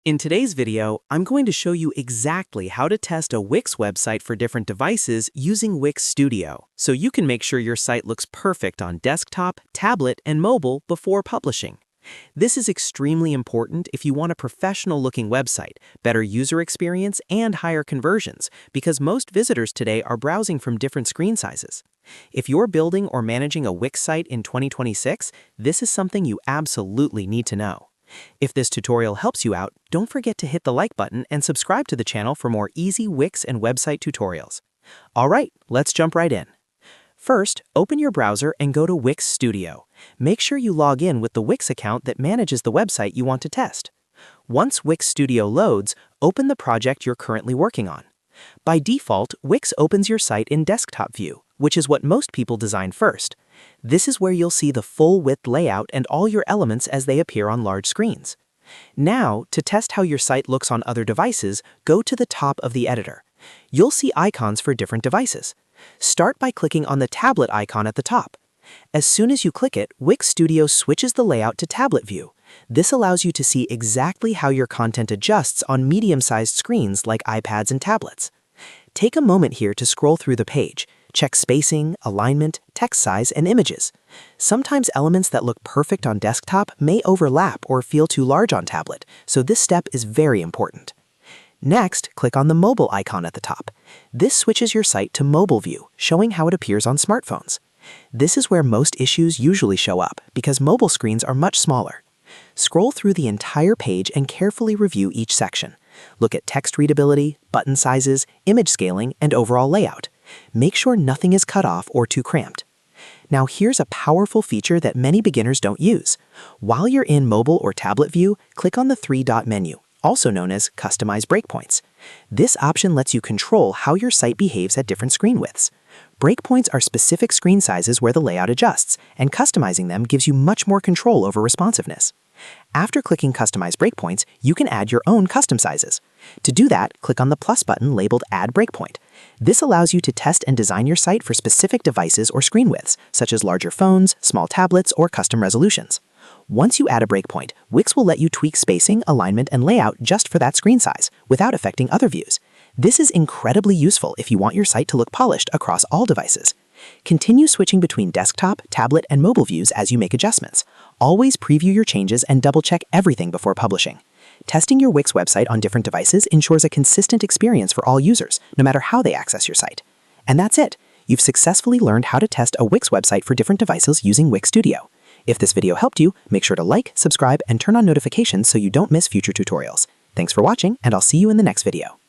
In today's video, I'm going to show you exactly how to test a Wix website for different devices using Wix Studio, so you can make sure your site looks perfect on desktop, tablet, and mobile before publishing. This is extremely important if you want a professional-looking website, better user experience, and higher conversions, because most visitors today are browsing from different screen sizes. If you're building or managing a Wix site in 2026, this is something you absolutely need to know. If this tutorial helps you out, don't forget to hit the like button and subscribe to the channel for more easy Wix and website tutorials. Alright, let's jump right in. First, open your browser and go to Wix Studio. Make sure you log in with the Wix account that manages the website you want to test. Once Wix Studio loads, open the project you're currently working on. By default, Wix opens your site in desktop view, which is what most people design first. This is where you'll see the full-width layout and all your elements as they appear on large screens. Now, to test how your site looks on other devices, go to the top of the editor. You'll see icons for different devices. Start by clicking on the tablet icon at the top. As soon as you click it, Wix Studio switches the layout to tablet view. This allows you to see exactly how your content adjusts on medium-sized screens like iPads and tablets. Take a moment here to scroll through the page. Check spacing, alignment, text size, and images. Sometimes elements that look perfect on desktop may overlap or feel too large on tablet, so this step is very important. Next, click on the mobile icon at the top. This switches your site to mobile view, showing how it appears on smartphones. This is where most issues usually show up, because mobile screens are much smaller. Scroll through the entire page and carefully review each section. Look at text readability, button sizes, image scaling, and overall layout. Make sure nothing is cut off or too cramped. Now here's a powerful feature that many beginners don't use. While you're in mobile or tablet view, click on the three-dot menu, also known as Customize Breakpoints. This option lets you control how your site behaves at different screen widths. Breakpoints are specific screen sizes where the layout adjusts, and customizing them gives you much more control over responsiveness. After clicking Customize Breakpoints, you can add your own custom sizes. To do that, click on the plus button labeled Add Breakpoint. This allows you to test and design your site for specific devices or screen widths, such as larger phones, small tablets, or custom resolutions. Once you add a breakpoint, Wix will let you tweak spacing, alignment, and layout just for that screen size, without affecting other views. This is incredibly useful if you want your site to look polished across all devices. Continue switching between desktop, tablet, and mobile views as you make adjustments. Always preview your changes and double-check everything before publishing. Testing your Wix website on different devices ensures a consistent experience for all users, no matter how they access your site. And that's it! You've successfully learned how to test a Wix website for different devices using Wix Studio. If this video helped you, make sure to like, subscribe, and turn on notifications so you don't miss future tutorials. Thanks for watching, and I'll see you in the next video.